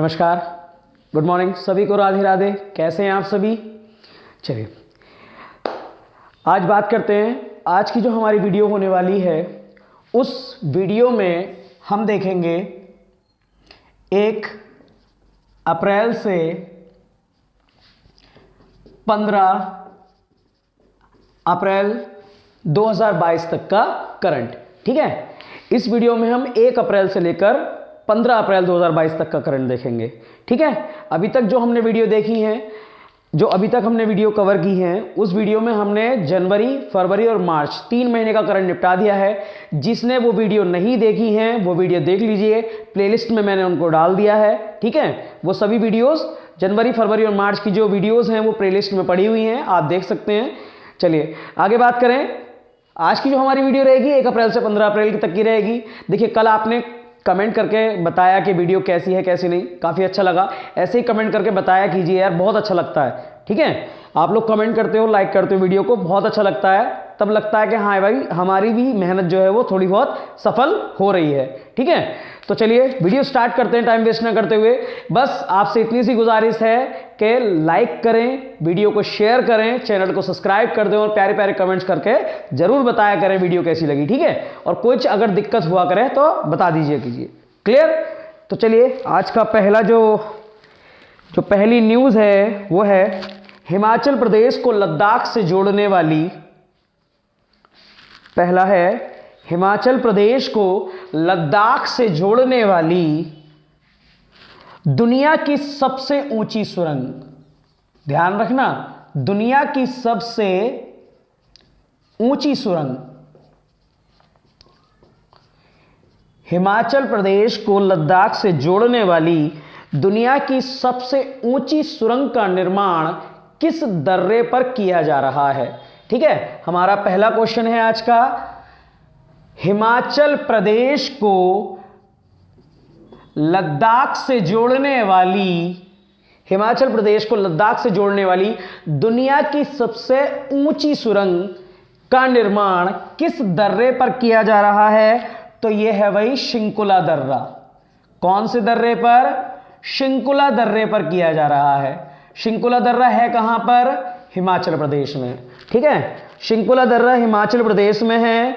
नमस्कार, good morning सभी को, राधे राधे। कैसे हैं आप सभी? चलिए आज बात करते हैं। आज की जो हमारी वीडियो होने वाली है, उस वीडियो में हम देखेंगे 1 अप्रैल से 15 अप्रैल 2022 तक का करंट। ठीक है, इस वीडियो में हम 1 अप्रैल से लेकर 15 अप्रैल 2022 तक का करंट देखेंगे। ठीक है, अभी तक जो हमने वीडियो देखी है, जो अभी तक हमने वीडियो कवर की है, उस वीडियो में हमने जनवरी, फरवरी और मार्च 3 महीने का करंट निपटा दिया है। जिसने वो वीडियो नहीं देखी है वो वीडियो देख लीजिए, प्लेलिस्ट में मैंने उनको डाल दिया है। ठीक है, वो सभी वीडियोस जनवरी, फरवरी और मार्च की जो वीडियोस हैं वो प्लेलिस्ट में पड़ी हुई हैं, आप देख सकते हैं। चलिए आगे बात करें। आज की जो हमारी वीडियो रहेगी 1 अप्रैल से 15 अप्रैल तक की रहेगी। देखिए, कल आपने कमेंट करके बताया कि वीडियो कैसी है कैसी नहीं, काफ़ी अच्छा लगा। ऐसे ही कमेंट करके बताया कीजिए यार, बहुत अच्छा लगता है। ठीक है, आप लोग कमेंट करते हो, लाइक करते हो वीडियो को, बहुत अच्छा लगता है। तब लगता है कि हाँ भाई, हमारी भी मेहनत जो है वो थोड़ी बहुत सफल हो रही है। ठीक है, तो चलिए वीडियो स्टार्ट करते हैं टाइम वेस्ट ना करते हुए। बस आपसे इतनी सी गुजारिश है कि लाइक करें, वीडियो को शेयर करें, चैनल को सब्सक्राइब कर दें और प्यारे प्यारे कमेंट्स करके जरूर बताया करें वीडियो कैसी लगी। ठीक है, और कुछ अगर दिक्कत हुआ करे तो बता दीजिए कीजिए। क्लियर? तो चलिए आज का पहला जो पहली न्यूज़ है वो है हिमाचल प्रदेश को लद्दाख से जोड़ने वाली, पहला है हिमाचल प्रदेश को लद्दाख से जोड़ने वाली दुनिया की सबसे ऊंची सुरंग। ध्यान रखना, दुनिया की सबसे ऊंची सुरंग। हिमाचल प्रदेश को लद्दाख से जोड़ने वाली दुनिया की सबसे ऊंची सुरंग का निर्माण किस दर्रे पर किया जा रहा है? ठीक है, हमारा पहला क्वेश्चन है आज का। हिमाचल प्रदेश को लद्दाख से जोड़ने वाली, हिमाचल प्रदेश को लद्दाख से जोड़ने वाली दुनिया की सबसे ऊंची सुरंग का निर्माण किस दर्रे पर किया जा रहा है? तो यह है वही शिंकुला दर्रा। कौन से दर्रे पर? शिंकुला दर्रे पर किया जा रहा है। शिंकुला दर्रा है कहां पर? हिमाचल प्रदेश में। ठीक है, शिंकुला दर्रा हिमाचल प्रदेश में है,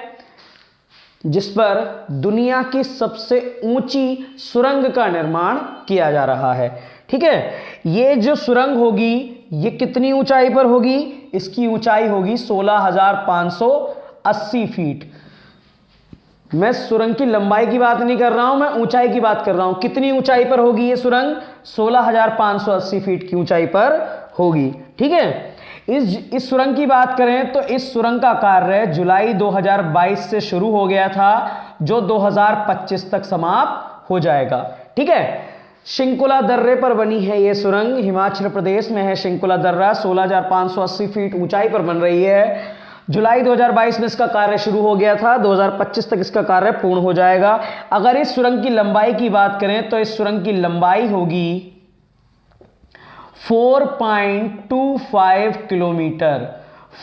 जिस पर दुनिया की सबसे ऊंची सुरंग का निर्माण किया जा रहा है। ठीक है, ये जो सुरंग होगी ये कितनी ऊंचाई पर होगी? इसकी ऊंचाई होगी 16,580 फीट। मैं सुरंग की लंबाई की बात नहीं कर रहा हूं, मैं ऊंचाई की बात कर रहा हूं। कितनी ऊंचाई पर होगी ये सुरंग? 16,580 फीट की ऊंचाई पर होगी। ठीक है, इस सुरंग की बात करें तो इस सुरंग का कार्य जुलाई 2022 से शुरू हो गया था, जो 2025 तक समाप्त हो जाएगा। ठीक है, शिंकुला दर्रे पर बनी है यह सुरंग, हिमाचल प्रदेश में है शिंकुला दर्रा। 16,580 फीट ऊंचाई पर बन रही है। जुलाई 2022 में इसका कार्य शुरू हो गया था, 2025 तक इसका कार्य पूर्ण हो जाएगा। अगर इस सुरंग की लंबाई की बात करें तो इस सुरंग की लंबाई होगी 4.25 किलोमीटर।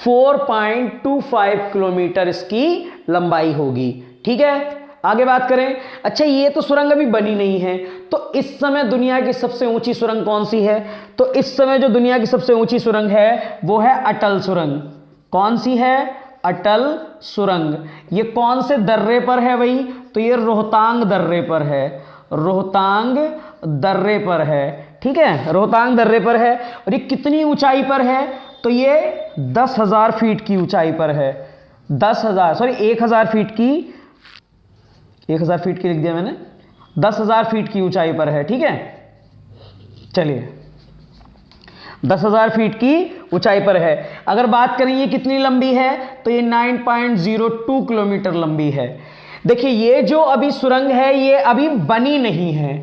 4.25 किलोमीटर इसकी लंबाई होगी। ठीक है, आगे बात करें। अच्छा, ये तो सुरंग अभी बनी नहीं है, तो इस समय दुनिया की सबसे ऊंची सुरंग कौन सी है? तो इस समय जो दुनिया की सबसे ऊंची सुरंग है वो है अटल सुरंग। कौन सी है? अटल सुरंग। ये कौन से दर्रे पर है भाई? तो ये रोहतांग दर्रे पर है। रोहतांग दर्रे पर है। ठीक है, रोहतांग दर्रे पर है। और ये कितनी ऊंचाई पर है? तो ये 10,000 फीट की ऊंचाई पर है। 1,000 फीट की, 1,000 फीट की लिख दिया मैंने, 10,000 फीट की ऊंचाई पर है। ठीक है, चलिए 10,000 फीट की ऊंचाई पर है। अगर बात करें ये कितनी लंबी है, तो ये 9.02 किलोमीटर लंबी है। देखिए, ये जो अभी सुरंग है ये अभी बनी नहीं है,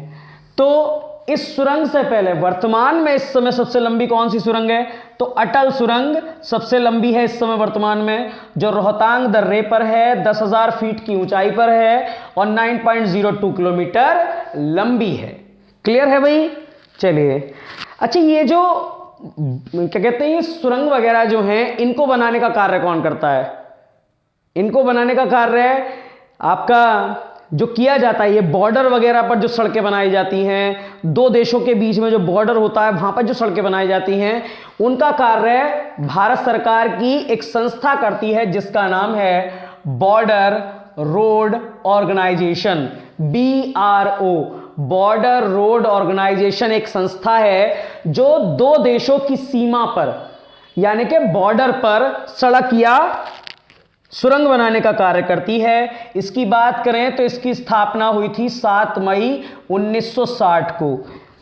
तो इस सुरंग से पहले वर्तमान में इस समय सबसे लंबी कौन सी सुरंग है? तो अटल सुरंग सबसे लंबी है इस समय वर्तमान में, जो रोहतांग दर्रे पर है, 10,000 फीट की ऊंचाई पर है और 9.02 किलोमीटर लंबी है। क्लियर है भाई? चलिए, अच्छा, ये जो क्या कहते हैं, ये सुरंग वगैरह जो हैं, इनको बनाने का कार्य कौन करता है? इनको बनाने का कार्य आपका जो किया जाता है, ये बॉर्डर वगैरह पर जो सड़कें बनाई जाती हैं, दो देशों के बीच में जो बॉर्डर होता है वहां पर जो सड़कें बनाई जाती हैं, उनका कार्य भारत सरकार की एक संस्था करती है जिसका नाम है border road organisation, BRO। Border road organisation एक संस्था है जो दो देशों की सीमा पर यानी कि बॉर्डर पर सड़क या सुरंग बनाने का कार्य करती है। इसकी बात करें तो इसकी स्थापना हुई थी 7 मई 1960 को।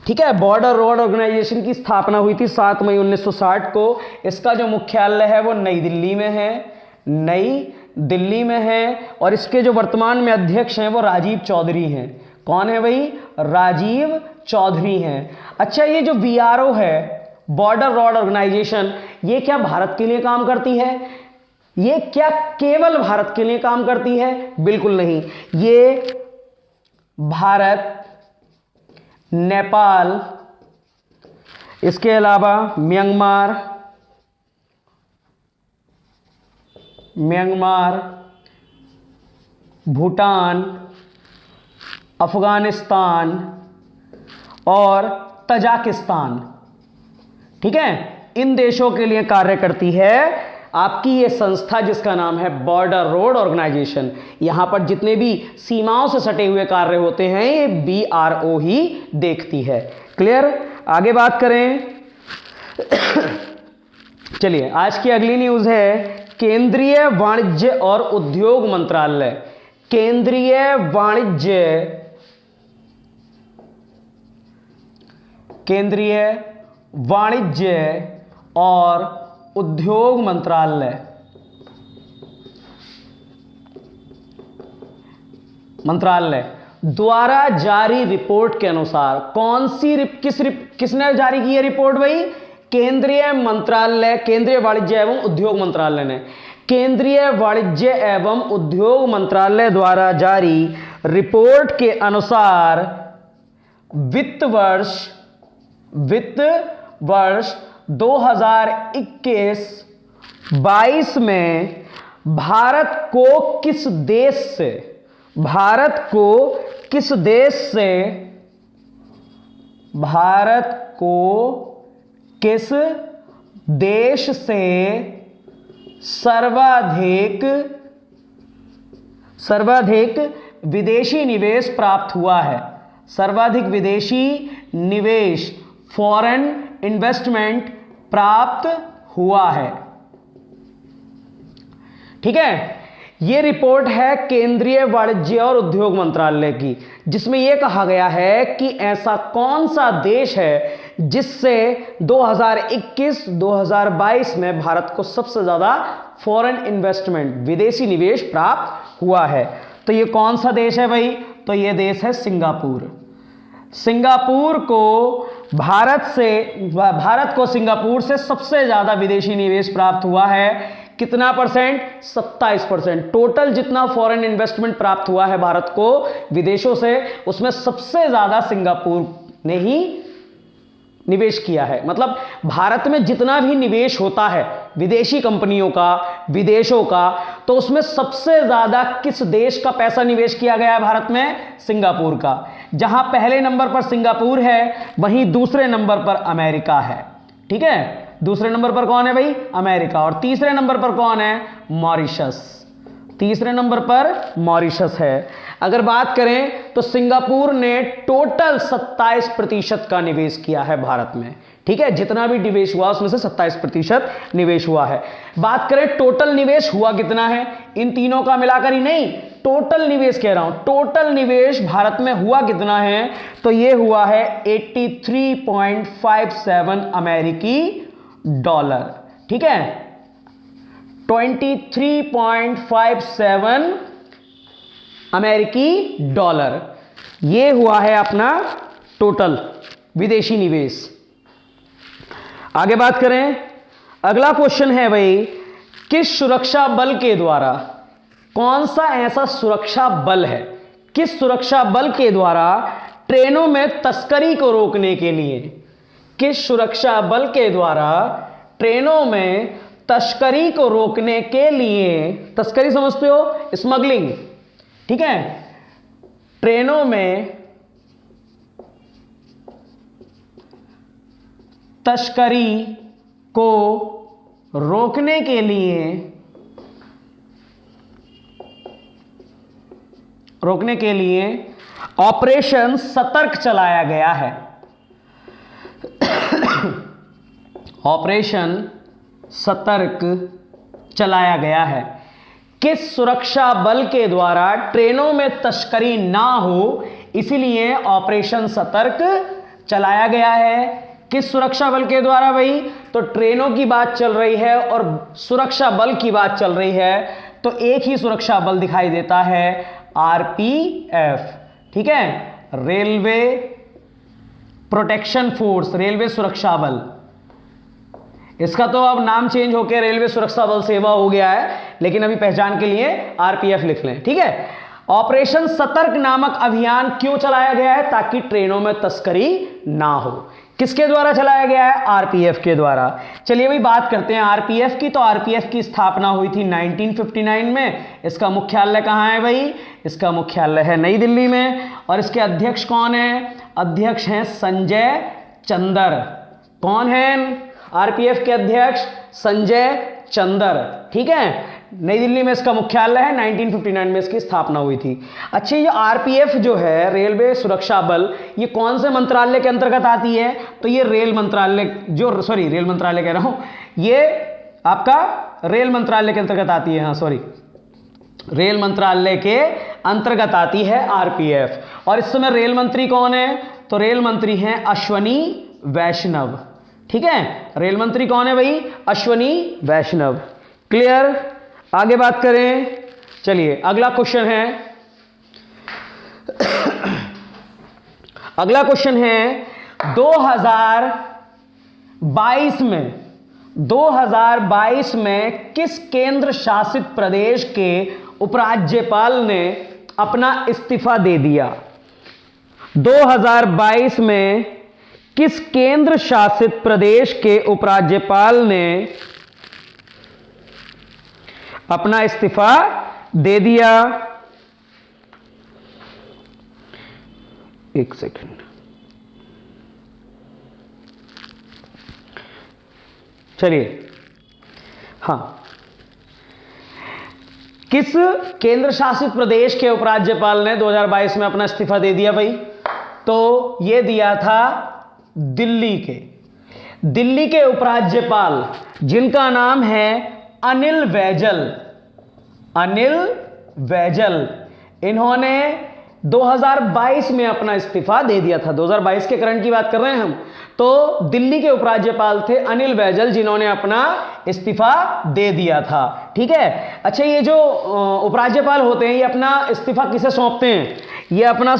ठीक है, बॉर्डर रोड ऑर्गेनाइजेशन की स्थापना हुई थी 7 मई 1960 को। इसका जो मुख्यालय है वो नई दिल्ली में है, नई दिल्ली में है। और इसके जो वर्तमान में अध्यक्ष हैं वो राजीव चौधरी हैं। कौन है भाई? राजीव चौधरी हैं। अच्छा, ये जो BRO है, बॉर्डर रोड ऑर्गेनाइजेशन, ये क्या भारत के लिए काम करती है? ये क्या केवल भारत के लिए काम करती है? बिल्कुल नहीं। ये भारत, नेपाल, इसके अलावा म्यांमार, भूटान, अफगानिस्तान और तजाकिस्तान, ठीक है, इन देशों के लिए कार्य करती है आपकी ये संस्था जिसका नाम है बॉर्डर रोड ऑर्गेनाइजेशन। यहां पर जितने भी सीमाओं से सटे हुए कार्य होते हैं ये BRO ही देखती है। क्लियर? आगे बात करें। चलिए, आज की अगली न्यूज है केंद्रीय वाणिज्य और उद्योग मंत्रालय। केंद्रीय वाणिज्य और उद्योग मंत्रालय द्वारा जारी रिपोर्ट के अनुसार किसने जारी की है रिपोर्ट भाई? केंद्रीय वाणिज्य एवं उद्योग मंत्रालय ने। केंद्रीय वाणिज्य एवं उद्योग मंत्रालय द्वारा जारी रिपोर्ट के अनुसार वित्त वर्ष 2021-22 में भारत को किस देश से सर्वाधिक विदेशी निवेश प्राप्त हुआ है? सर्वाधिक विदेशी निवेश, फॉरेन इन्वेस्टमेंट प्राप्त हुआ है। ठीक है, यह रिपोर्ट है केंद्रीय वाणिज्य और उद्योग मंत्रालय की, जिसमें यह कहा गया है कि ऐसा कौन सा देश है जिससे 2021-2022 में भारत को सबसे ज्यादा फॉरेन इन्वेस्टमेंट, विदेशी निवेश प्राप्त हुआ है। तो यह कौन सा देश है भाई? तो यह देश है सिंगापुर। सिंगापुर को भारत को सिंगापुर से सबसे ज्यादा विदेशी निवेश प्राप्त हुआ है। कितना परसेंट? 27%। टोटल जितना फॉरेन इन्वेस्टमेंट प्राप्त हुआ है भारत को विदेशों से, उसमें सबसे ज्यादा सिंगापुर ने ही निवेश किया है। मतलब भारत में जितना भी निवेश होता है विदेशी कंपनियों का, विदेशों का, तो उसमें सबसे ज्यादा किस देश का पैसा निवेश किया गया है भारत में? सिंगापुर का। जहां पहले नंबर पर सिंगापुर है, वहीं दूसरे नंबर पर अमेरिका है। ठीक है, दूसरे नंबर पर कौन है भाई? अमेरिका। और तीसरे नंबर पर कौन है? मॉरिशस। तीसरे नंबर पर मॉरिशस है। अगर बात करें तो सिंगापुर ने टोटल 27% का निवेश किया है भारत में। ठीक है, जितना भी निवेश हुआ उसमें से 27% निवेश हुआ है। बात करें टोटल निवेश हुआ कितना है, इन तीनों का मिलाकर ही नहीं, टोटल निवेश कह रहा हूं, टोटल निवेश भारत में हुआ कितना है? तो यह हुआ है 83.57 अमेरिकी डॉलर। ठीक है, 23.57 अमेरिकी डॉलर, यह हुआ है अपना टोटल विदेशी निवेश। आगे बात करें, अगला क्वेश्चन है भाई, किस सुरक्षा बल के द्वारा, कौन सा ऐसा सुरक्षा बल है, किस सुरक्षा बल के द्वारा ट्रेनों में तस्करी को रोकने के लिए, किस सुरक्षा बल के द्वारा ट्रेनों में तस्करी को रोकने के लिए, तस्करी समझते हो, स्मगलिंग, ठीक है, ट्रेनों में तस्करी को रोकने के लिए ऑपरेशन सतर्क चलाया गया है। ऑपरेशन सतर्क चलाया गया है। किस सुरक्षा बल के द्वारा ट्रेनों में तस्करी ना हो, इसीलिए ऑपरेशन सतर्क चलाया गया है। किस सुरक्षा बल के द्वारा भाई? तो ट्रेनों की बात चल रही है और सुरक्षा बल की बात चल रही है, तो एक ही सुरक्षा बल दिखाई देता है, आरपीएफ। ठीक है, रेलवे प्रोटेक्शन फोर्स, रेलवे सुरक्षा बल। इसका तो अब नाम चेंज होकर रेलवे सुरक्षा बल सेवा हो गया है, लेकिन अभी पहचान के लिए आरपीएफ लिख लें। ठीक है, ऑपरेशन सतर्क नामक अभियान क्यों चलाया गया है? ताकि ट्रेनों में तस्करी ना हो। किसके द्वारा चलाया गया है? आरपीएफ के द्वारा। चलिए भाई बात करते हैं आरपीएफ की। तो आरपीएफ की स्थापना हुई थी 1959 में। इसका मुख्यालय कहाँ है भाई? इसका मुख्यालय है नई दिल्ली में। और इसके अध्यक्ष कौन है? अध्यक्ष हैं संजय चंदर। कौन है आरपीएफ के अध्यक्ष? संजय चंदर। ठीक है, नई दिल्ली में इसका मुख्यालय है। 1959 में इसकी स्थापना हुई थी। अच्छा, ये आरपीएफ जो है, रेलवे सुरक्षा बल, ये कौन से मंत्रालय के अंतर्गत आती है? तो ये रेल मंत्रालय रेल मंत्रालय कह रहा हूं, ये आपका रेल मंत्रालय के अंतर्गत आती है। हाँ सॉरी, रेल मंत्रालय के अंतर्गत आती है आरपीएफ। और इस समय रेल मंत्री कौन है? तो रेल मंत्री हैं अश्वनी वैष्णव। ठीक है, रेल मंत्री कौन है भाई? अश्वनी वैष्णव। क्लियर? आगे बात करें। चलिए अगला क्वेश्चन है, अगला क्वेश्चन है 2022 में किस केंद्र शासित प्रदेश के उपराज्यपाल ने अपना इस्तीफा दे दिया? 2022 में किस केंद्र शासित प्रदेश के उपराज्यपाल ने अपना इस्तीफा दे दिया? एक सेकंड, चलिए। हाँ, किस केंद्र शासित प्रदेश के उपराज्यपाल ने 2022 में अपना इस्तीफा दे दिया भाई? तो यह दिया था दिल्ली के उपराज्यपाल, जिनका नाम है अनिल बैजल। इन्होंने 2022 में अपना इस्तीफा दे दिया था। 2022 के करंट की बात कर रहे हैं हम। तो दिल्ली के उपराज्यपाल थे अनिल बैजल, जिन्होंने अपना इस्तीफा दे दिया था। ठीक है। अच्छा, ये जो उपराज्यपाल होते हैं, ये अपना इस्तीफा किसे सौंपते हैं? ये अपना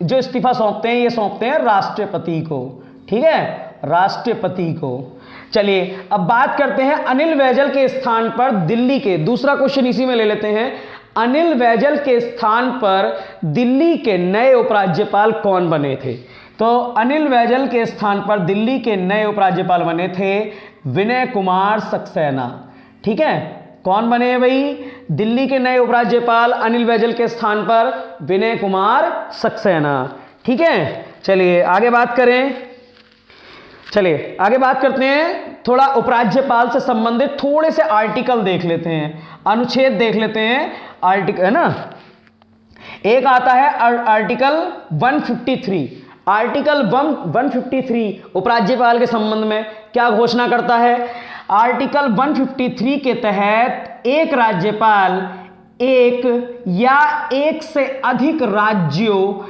जो इस्तीफा सौंपते हैं, ये सौंपते हैं राष्ट्रपति को। ठीक है, राष्ट्रपति को। चलिए अब बात करते हैं अनिल बैजल के स्थान पर दिल्ली के, दूसरा क्वेश्चन इसी में ले लेते हैं। अनिल बैजल के स्थान पर दिल्ली के नए उपराज्यपाल कौन बने थे? तो अनिल बैजल के स्थान पर दिल्ली के नए उपराज्यपाल बने थे विनय कुमार सक्सेना। ठीक है, कौन बने भाई? दिल्ली के नए उपराज्यपाल अनिल बैजल के स्थान पर विनय कुमार सक्सेना। ठीक है, चलिए आगे बात करें। चलिए आगे बात करते हैं, थोड़ा उपराज्यपाल से संबंधित थोड़े से आर्टिकल देख लेते हैं, अनुच्छेद देख लेते हैं। आर्टिकल है ना, एक आता है आर्टिकल 153। आर्टिकल 153 उपराज्यपाल के संबंध में क्या घोषणा करता है? आर्टिकल 153 के तहत एक राज्यपाल एक या एक से अधिक राज्यों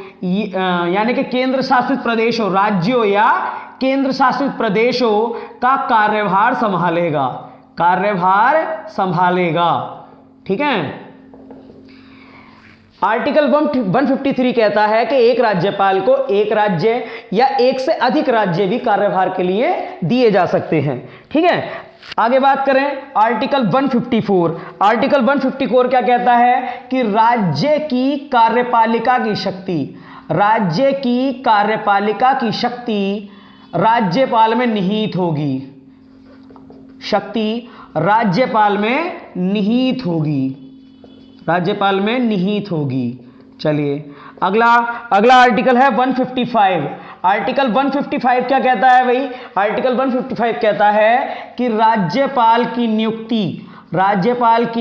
यानी कि केंद्र शासित प्रदेशों, राज्यों या केंद्र शासित प्रदेशों का कार्यभार संभालेगा। ठीक है, आर्टिकल 153 कहता है कि एक राज्यपाल को एक राज्य या एक से अधिक राज्य भी कार्यभार के लिए दिए जा सकते हैं। ठीक है, आगे बात करें आर्टिकल 154। आर्टिकल 154 क्या कहता है कि राज्य की कार्यपालिका की शक्ति राज्यपाल में निहित होगी। राज्यपाल में निहित होगी। चलिए अगला अगला आर्टिकल है 155। आर्टिकल 155 क्या कहता है भाई? आर्टिकल 155 कहता है कि राज्यपाल की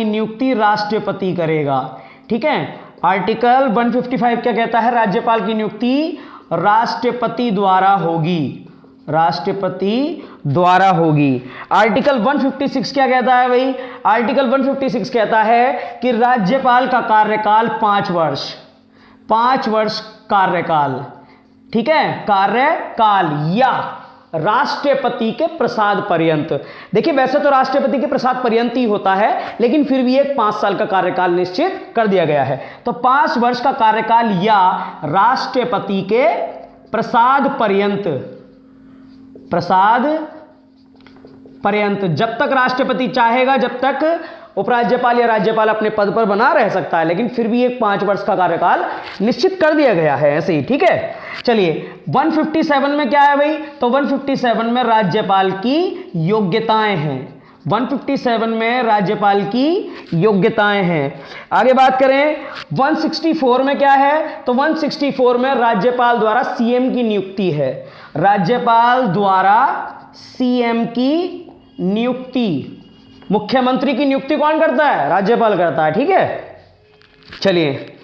नियुक्ति राष्ट्रपति करेगा। ठीक है, आर्टिकल 155 क्या कहता है? राज्यपाल की नियुक्ति राष्ट्रपति द्वारा होगी। आर्टिकल 156 क्या कहता है भाई? आर्टिकल 156 कहता है कि राज्यपाल का कार्यकाल 5 वर्ष कार्यकाल। ठीक है, कार्यकाल या राष्ट्रपति के प्रसाद पर्यंत। देखिए वैसे तो राष्ट्रपति के प्रसाद पर्यंत ही होता है, लेकिन फिर भी एक 5 साल का कार्यकाल निश्चित कर दिया गया है। तो 5 वर्ष का कार्यकाल या राष्ट्रपति के प्रसाद पर्यंत जब तक राष्ट्रपति चाहेगा, जब तक उपराज्यपाल या राज्यपाल अपने पद पर बना रह सकता है, लेकिन फिर भी एक 5 वर्ष का कार्यकाल निश्चित कर दिया गया है ऐसे ही। ठीक है, चलिए 157 में क्या है भाई? तो 157 में राज्यपाल की योग्यताएं हैं। 157 में राज्यपाल की योग्यताएं हैं। आगे बात करें 164 में क्या है? तो 164 में राज्यपाल द्वारा सीएम की नियुक्ति है। राज्यपाल द्वारा सीएम की नियुक्ति, मुख्यमंत्री की नियुक्ति कौन करता है? राज्यपाल करता है। ठीक है, चलिए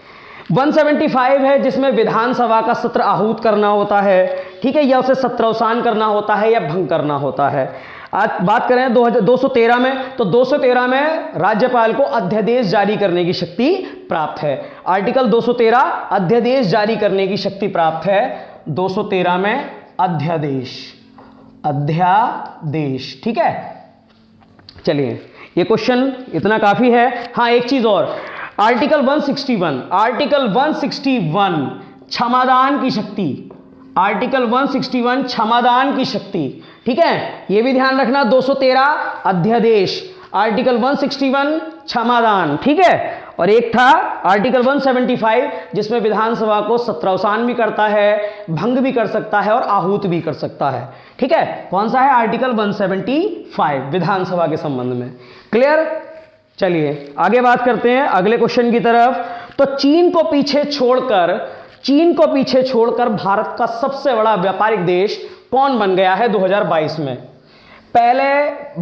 175 है जिसमें विधानसभा का सत्र आहूत करना होता है। ठीक है, या उसे सत्रावसान करना होता है या भंग करना होता है। आज बात करें 213 में, तो 213 में राज्यपाल को अध्यादेश जारी करने की शक्ति प्राप्त है। आर्टिकल 213 अध्यादेश जारी करने की शक्ति प्राप्त है। 213 में अध्यादेश। ठीक है, चलिए ये क्वेश्चन इतना काफी है। हाँ, एक चीज और, आर्टिकल 161 क्षमादान की शक्ति। आर्टिकल 161 क्षमादान की शक्ति। ठीक है, ये भी ध्यान रखना। 213 अध्यादेश, आर्टिकल 161 क्षमादान। ठीक है, और एक था आर्टिकल 175 जिसमें विधानसभा को सत्रावसान भी करता है, भंग भी कर सकता है और आहूत भी कर सकता है। ठीक है, कौन सा है? आर्टिकल 175 विधानसभा के संबंध में। क्लियर? चलिए आगे बात करते हैं अगले क्वेश्चन की तरफ। तो चीन को पीछे छोड़कर भारत का सबसे बड़ा व्यापारिक देश कौन बन गया है 2022 में? पहले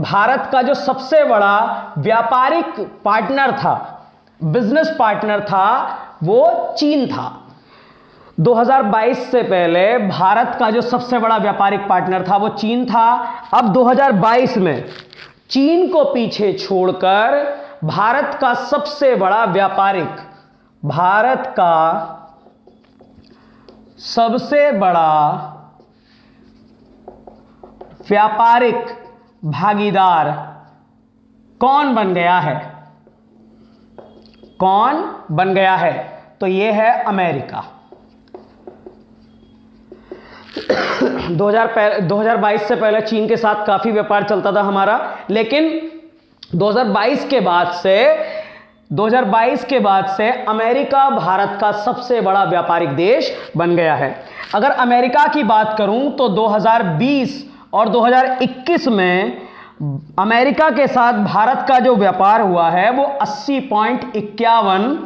भारत का जो सबसे बड़ा व्यापारिक पार्टनर था, बिजनेस पार्टनर था, वो चीन था। 2022 से पहले भारत का जो सबसे बड़ा व्यापारिक पार्टनर था वो चीन था। अब 2022 में चीन को पीछे छोड़कर भारत का सबसे बड़ा व्यापारिक भागीदार कौन बन गया है? तो यह है अमेरिका। 2022 से पहले चीन के साथ काफी व्यापार चलता था हमारा, लेकिन 2022 के बाद से अमेरिका भारत का सबसे बड़ा व्यापारिक देश बन गया है। अगर अमेरिका की बात करूं तो 2020 और 2021 में अमेरिका के साथ भारत का जो व्यापार हुआ है वो 80.51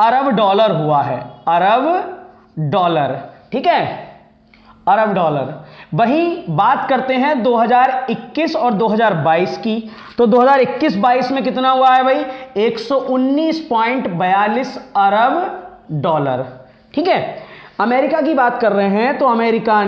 अरब डॉलर हुआ है। अरब डॉलर। ठीक है, अरब डॉलर। वहीं बात करते हैं 2021 और 2022 की, तो 2021-22 में कितना हुआ है भाई? 119.42 अरब डॉलर। ठीक है, अमेरिका की बात कर रहे हैं तो अमेरिका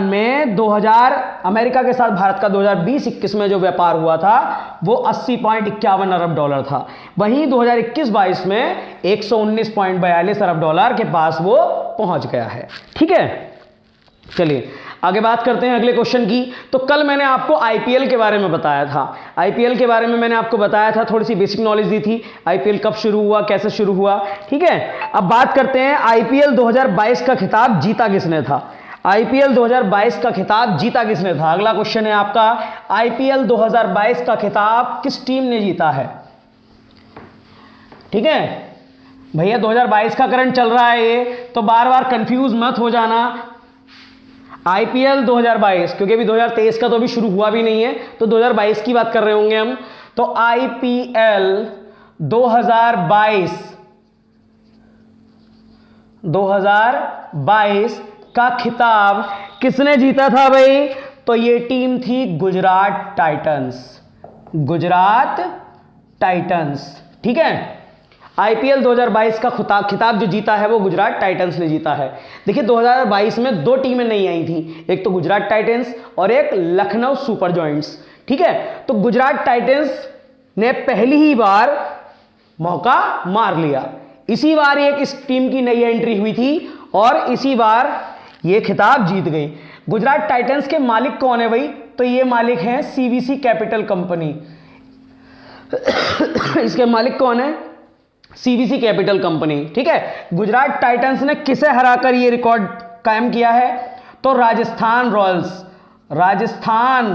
के साथ भारत का 2020-21 में जो व्यापार हुआ था वो 80.51 अरब डॉलर था। वहीं 2021-22 में 119.42 अरब डॉलर के पास वो पहुंच गया है। ठीक है, चलिए आगे बात करते हैं अगले क्वेश्चन की। तो कल मैंने आपको आईपीएल के बारे में बताया था। आईपीएल के बारे में मैंने आपको बताया था, थोड़ी सी बेसिक नॉलेज दी थी। आईपीएल कब शुरू हुआ, कैसे शुरू हुआ। ठीक है, अब बात करते हैं आईपीएल 2022 का खिताब जीता किसने था? आईपीएल 2022 का खिताब जीता किसने था? अगला क्वेश्चन है आपका, आईपीएल 2022 का खिताब किस टीम ने जीता है? ठीक है भैया, 2022 का करंट चल रहा है ये, तो बार बार कंफ्यूज मत हो जाना। आईपीएल 2022, क्योंकि अभी 2023 का तो अभी शुरू हुआ भी नहीं है, तो 2022 की बात कर रहे होंगे हम। तो आईपीएल 2022 का खिताब किसने जीता था भाई? तो ये टीम थी गुजरात टाइटंस। गुजरात टाइटंस, ठीक है। आईपीएल 2022 का खिताब जो जीता है वो गुजरात टाइटंस ने जीता है। देखिए 2022 में दो टीमें नहीं आई थी, एक तो गुजरात टाइटंस और एक लखनऊ सुपर जॉयंट्स, ठीक है। तो गुजरात टाइटंस ने पहली ही बार मौका मार लिया। इसी बार एक इस टीम की नई एंट्री हुई थी और इसी बार ये खिताब जीत गई। गुजरात टाइटंस के मालिक कौन है भाई? तो ये मालिक हैं सीवीसी कैपिटल कंपनी। इसके मालिक कौन है? सीवीसी कैपिटल कंपनी, ठीक है। गुजरात टाइटंस ने किसे हराकर ये रिकॉर्ड कायम किया है? तो राजस्थान रॉयल्स। राजस्थान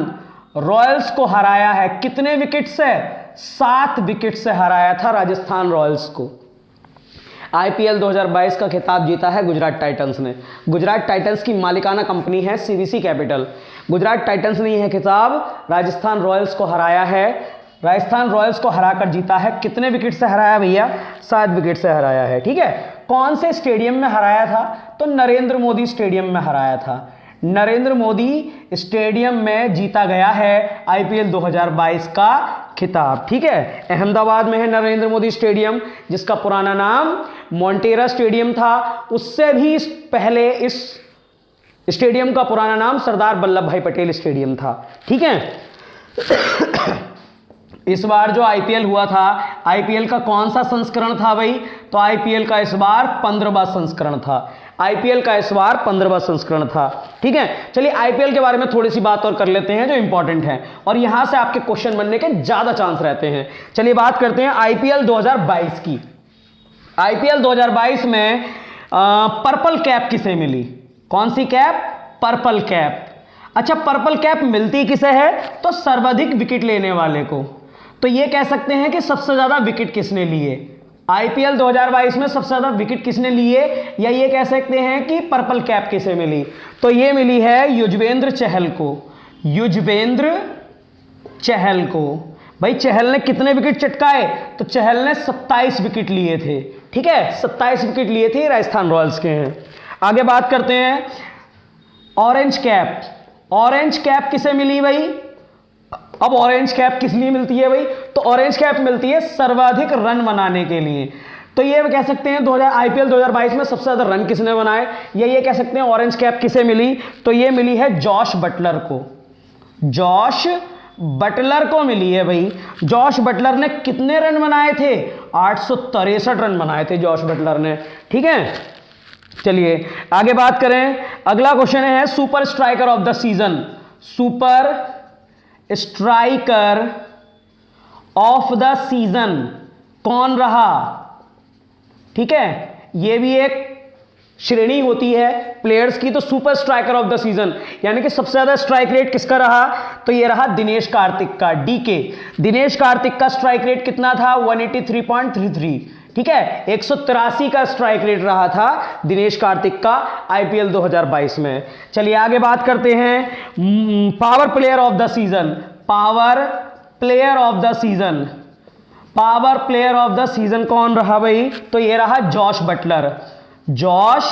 रॉयल्स को हराया है। कितने विकेट से? 7 विकेट से हराया था राजस्थान रॉयल्स को। आईपीएल 2022 का खिताब जीता है गुजरात टाइटंस ने। गुजरात टाइटंस की मालिकाना कंपनी है सीवीसी कैपिटल। गुजरात टाइटंस ने यह खिताब राजस्थान रॉयल्स को हराया है। राजस्थान रॉयल्स को हराकर जीता है। कितने विकेट से हराया भैया? 7 विकेट से हराया है, ठीक है। कौन से स्टेडियम में हराया था? तो नरेंद्र मोदी स्टेडियम में हराया था। नरेंद्र मोदी स्टेडियम में जीता गया है आईपीएल 2022 का खिताब, ठीक है। अहमदाबाद में है नरेंद्र मोदी स्टेडियम, जिसका पुराना नाम मोंटेरा स्टेडियम था। उससे भी पहले इस स्टेडियम का पुराना नाम सरदार वल्लभ भाई पटेल स्टेडियम था, ठीक है। इस बार जो आईपीएल हुआ था, आईपीएल का कौन सा संस्करण था भाई? तो आईपीएल का इस बार 15वां संस्करण था। आईपीएल का इस बार 15वां संस्करण था, ठीक है। चलिए आईपीएल के बारे में थोड़ी सी बात और कर लेते हैं जो इंपॉर्टेंट है और यहां से आपके क्वेश्चन बनने के ज्यादा चांस रहते हैं। चलिए बात करते हैं आईपीएल 2022 की। आईपीएल 2022 में पर्पल कैप किसे मिली? कौन सी कैप? Purple cap. अच्छा, पर्पल कैप मिलती किसे है? तो सर्वाधिक विकेट लेने वाले को। तो ये कह सकते हैं कि सबसे ज्यादा विकेट किसने लिए आईपीएल 2022 में? सबसे ज्यादा विकेट किसने लिए, या ये कह सकते हैं कि पर्पल कैप किसे मिली? तो ये मिली है युजवेंद्र चहल को। युजवेंद्र चहल को। भाई चहल ने कितने विकेट चटकाए? तो चहल ने 27 विकेट लिए थे, ठीक है। 27 विकेट लिए थे, राजस्थान रॉयल्स के हैं। आगे बात करते हैं ऑरेंज कैप। ऑरेंज कैप किसे मिली भाई? अब ऑरेंज कैप किस लिए मिलती है भाई? तो ऑरेंज कैप मिलती है सर्वाधिक रन बनाने के लिए। तो ये कह सकते हैं आईपीएल 2022 में सबसे ज्यादा रन किसने बनाए, या ये कह सकते हैं ऑरेंज कैप किसे मिली? तो ये मिली है जॉश बटलर को। जॉश बटलर को मिली है भाई। जॉश बटलर ने कितने रन बनाए थे? 863 रन बनाए थे जॉश बटलर ने, ठीक है। चलिए आगे बात करें। अगला क्वेश्चन है super striker of the season. Super striker of the season कौन रहा? ठीक है, यह भी एक श्रेणी होती है प्लेयर्स की। तो super striker of the season यानी कि सबसे ज्यादा स्ट्राइक रेट किसका रहा? तो यह रहा दिनेश कार्तिक का, डीके। दिनेश कार्तिक का स्ट्राइक रेट कितना था? 183.33, ठीक है। 183 का स्ट्राइक रेट रहा था दिनेश कार्तिक का आईपीएल 2022 में। चलिए आगे बात करते हैं power player of the season. Power player of the season. Power player of the season कौन रहा भाई? तो ये रहा जॉश बटलर। जॉश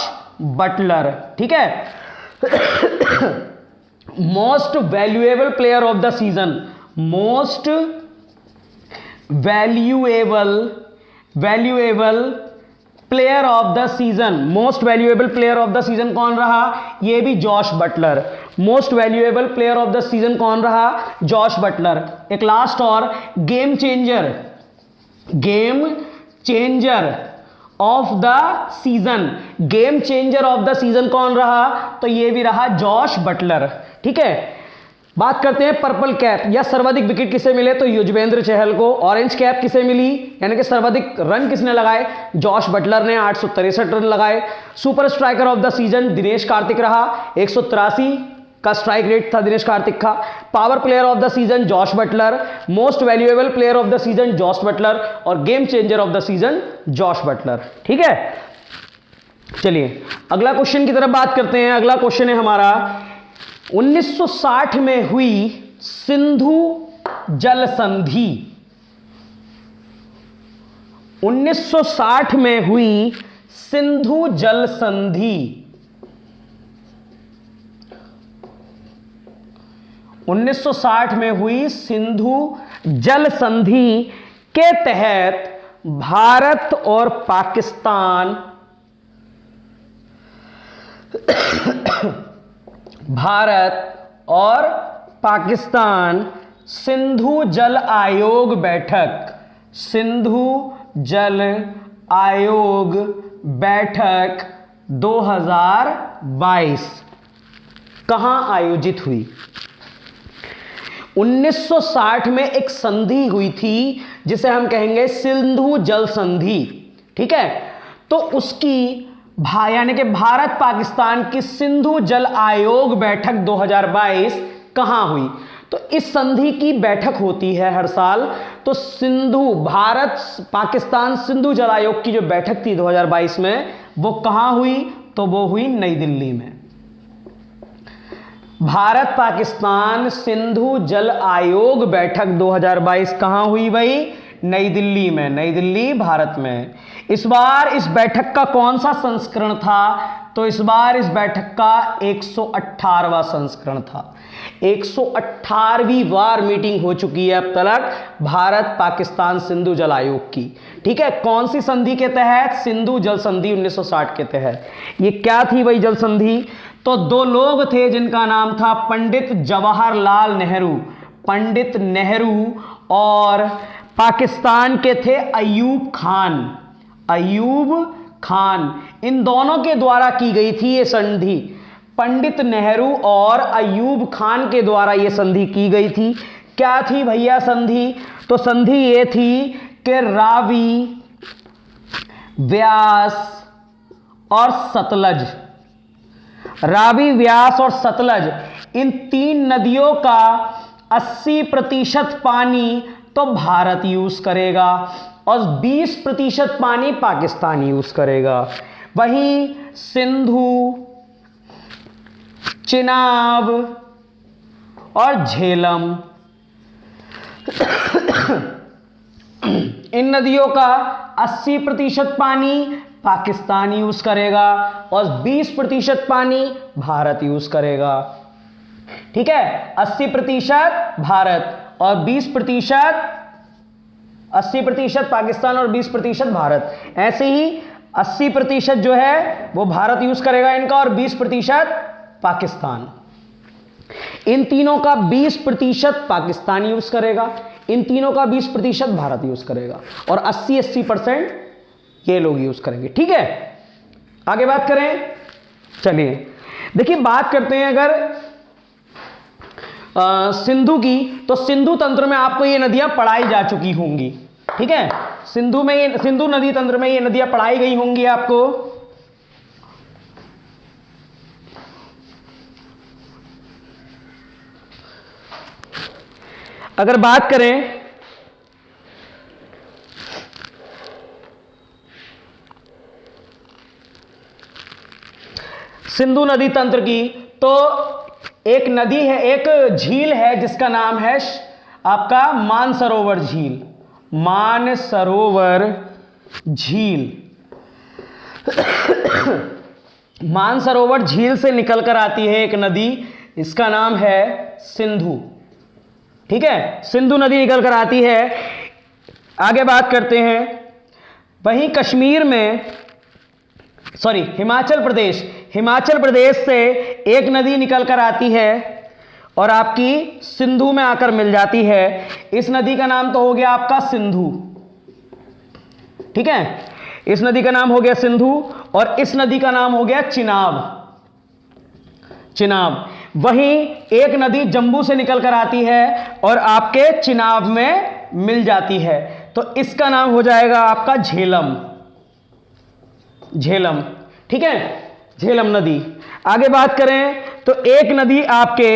बटलर, ठीक है। Most valuable player of the season. Most valuable player of the season. Most valuable player of the season कौन रहा? ये भी Jos Buttler. Most valuable player of the season कौन रहा? Jos Buttler. एक last और game changer. Game changer of the season. Game changer of the season कौन रहा? तो ये भी रहा जॉश बटलर, ठीक है। बात करते हैं पर्पल कैप या सर्वाधिक विकेट किसे मिले? तो युजवेंद्र चहल को। ऑरेंज कैप किसे मिली यानी कि सर्वाधिक रन किसने लगाए? जॉश बटलर ने 863 रन लगाए। Super striker of the season Dinesh Karthik रहा, 183 का स्ट्राइक रेट था दिनेश कार्तिक का। Power player of the season Jos Buttler. Most valuable player of the season Jos Buttler और game changer of the season Jos Buttler, ठीक है। चलिए अगला क्वेश्चन की तरफ बात करते हैं। अगला क्वेश्चन है हमारा 1960 में हुई सिंधु जल संधि। 1960 में हुई सिंधु जल संधि। 1960 में हुई सिंधु जल संधि के तहत भारत और पाकिस्तान सिंधु जल आयोग बैठक, सिंधु जल आयोग बैठक 2022 कहां आयोजित हुई? 1960 में एक संधि हुई थी जिसे हम कहेंगे सिंधु जल संधि, ठीक है। तो उसकी यानी कि भारत पाकिस्तान की सिंधु जल आयोग बैठक 2022 कहां हुई? तो इस संधि की बैठक होती है हर साल। तो भारत पाकिस्तान सिंधु जल आयोग की जो बैठक थी 2022 में, वो कहां हुई? तो वो हुई नई दिल्ली में। भारत पाकिस्तान सिंधु जल आयोग बैठक 2022 कहां हुई भाई? नई दिल्ली में, नई दिल्ली भारत में। इस बार इस बैठक का कौन सा संस्करण था? तो इस बार इस बैठक का 118वां संस्करण था। 118वीं बार मीटिंग हो चुकी है अब तक भारत पाकिस्तान सिंधु जल आयोग की, ठीक है। कौन सी संधि के तहत? सिंधु जल संधि 1960 के तहत। ये क्या थी भाई जल संधि? तो दो लोग थे जिनका नाम था पंडित जवाहरलाल नेहरू, पंडित नेहरू, और पाकिस्तान के थे अयूब खान, अयूब खान। इन दोनों के द्वारा की गई थी ये संधि। पंडित नेहरू और अयूब खान के द्वारा ये संधि की गई थी। क्या थी भैया संधि? तो संधि ये थी कि रावी, व्यास और सतलज, रावी, व्यास और सतलज, इन तीन नदियों का 80% पानी तो भारत यूज करेगा और 20% पानी पाकिस्तान यूज करेगा। वहीं सिंधु, चिनाब और झेलम, इन नदियों का 80% पानी पाकिस्तान यूज करेगा और 20% पानी भारत यूज करेगा, ठीक है। 80% भारत और 20%, 80% पाकिस्तान और 20% भारत। ऐसे ही 80% जो है वो भारत यूज करेगा इनका और 20% पाकिस्तान। इन तीनों का 20% पाकिस्तान यूज करेगा, इन तीनों का 20% भारत यूज करेगा और 80% ये लोग यूज करेंगे, ठीक है। आगे बात करें, चलिए देखिए बात करते हैं अगर सिंधु की। तो सिंधु तंत्र में आपको ये नदियां पढ़ाई जा चुकी होंगी, ठीक है। सिंधु नदी तंत्र में ये नदियां पढ़ाई गई होंगी आपको। अगर बात करें सिंधु नदी तंत्र की, तो एक नदी है, एक झील है जिसका नाम है आपका मानसरोवर झील, मानसरोवर झील। मानसरोवर झील से निकलकर आती है एक नदी, इसका नाम है सिंधु, ठीक है। सिंधु नदी निकलकर आती है। आगे बात करते हैं, वहीं कश्मीर में, सॉरी हिमाचल प्रदेश से एक नदी निकलकर आती है और आपकी सिंधु में आकर मिल जाती है। इस नदी का नाम तो हो गया आपका सिंधु, ठीक है। इस नदी का नाम हो गया सिंधु और इस नदी का नाम हो गया चिनाब। वहीं एक नदी जम्मू से निकलकर आती है और आपके चिनाब में मिल जाती है, तो इसका नाम हो जाएगा आपका झेलम, ठीक है, झेलम नदी। आगे बात करें तो एक नदी आपके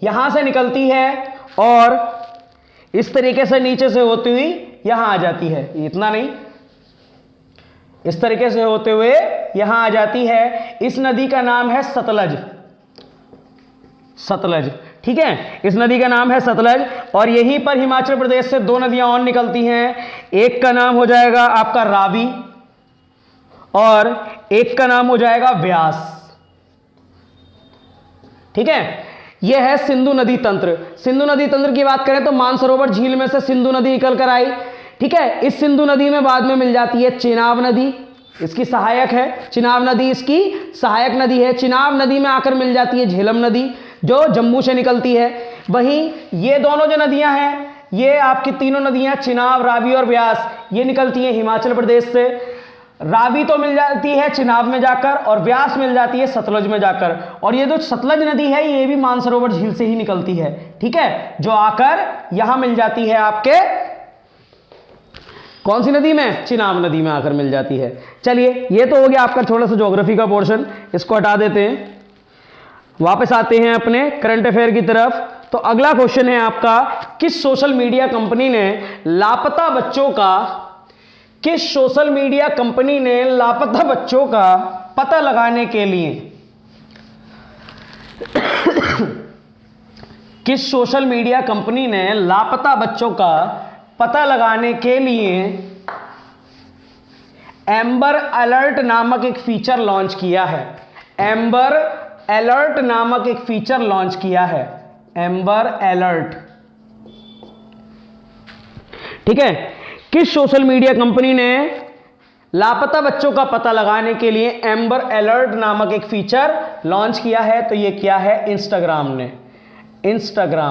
यहां से निकलती है और इस तरीके से नीचे से होती हुई यहां आ जाती है, इतना नहीं, इस तरीके से होते हुए यहां आ जाती है। इस नदी का नाम है सतलज, ठीक है, इस नदी का नाम है सतलज। और यहीं पर हिमाचल प्रदेश से दो नदियां और निकलती हैं, एक का नाम हो जाएगा आपका रावी और एक का नाम हो जाएगा व्यास। ठीक है, यह है सिंधु नदी तंत्र। सिंधु नदी तंत्र की बात करें तो मानसरोवर झील में से सिंधु नदी निकल कर आई। ठीक है, इस सिंधु नदी में बाद में मिल जाती है चेनाब नदी, इसकी सहायक है। चिनाब नदी इसकी सहायक नदी है। चिनाब नदी में आकर मिल जाती है झेलम नदी जो जम्मू से निकलती है। वहीं ये दोनों जो नदियां हैं, ये आपकी तीनों नदियां चिनाब, रावी और व्यास, ये निकलती हैं हिमाचल प्रदेश से। रावी तो मिल जाती है चिनाब में जाकर और व्यास मिल जाती है सतलज में जाकर। और ये जो सतलज नदी है ये भी मानसरोवर झील से ही निकलती है। ठीक है, जो आकर यहां मिल जाती है आपके कौन सी नदी में? चिनाब नदी में आकर मिल जाती है। चलिए, ये तो हो गया आपका थोड़ा सा ज्योग्राफी का पोर्शन, इसको हटा देते हैं। वापस आते हैं अपने करंट अफेयर की तरफ। तो अगला क्वेश्चन है आपका, किस सोशल मीडिया कंपनी ने लापता बच्चों का पता लगाने के लिए किस सोशल मीडिया कंपनी ने लापता बच्चों का पता लगाने के लिए एम्बर अलर्ट नामक एक फीचर लॉन्च किया है? एम्बर अलर्ट नामक एक फीचर लॉन्च किया है, एम्बर अलर्ट। ठीक है, किस सोशल मीडिया कंपनी ने लापता बच्चों का पता लगाने के लिए एम्बर अलर्ट नामक एक फीचर लॉन्च किया है? तो ये किया है इंस्टाग्राम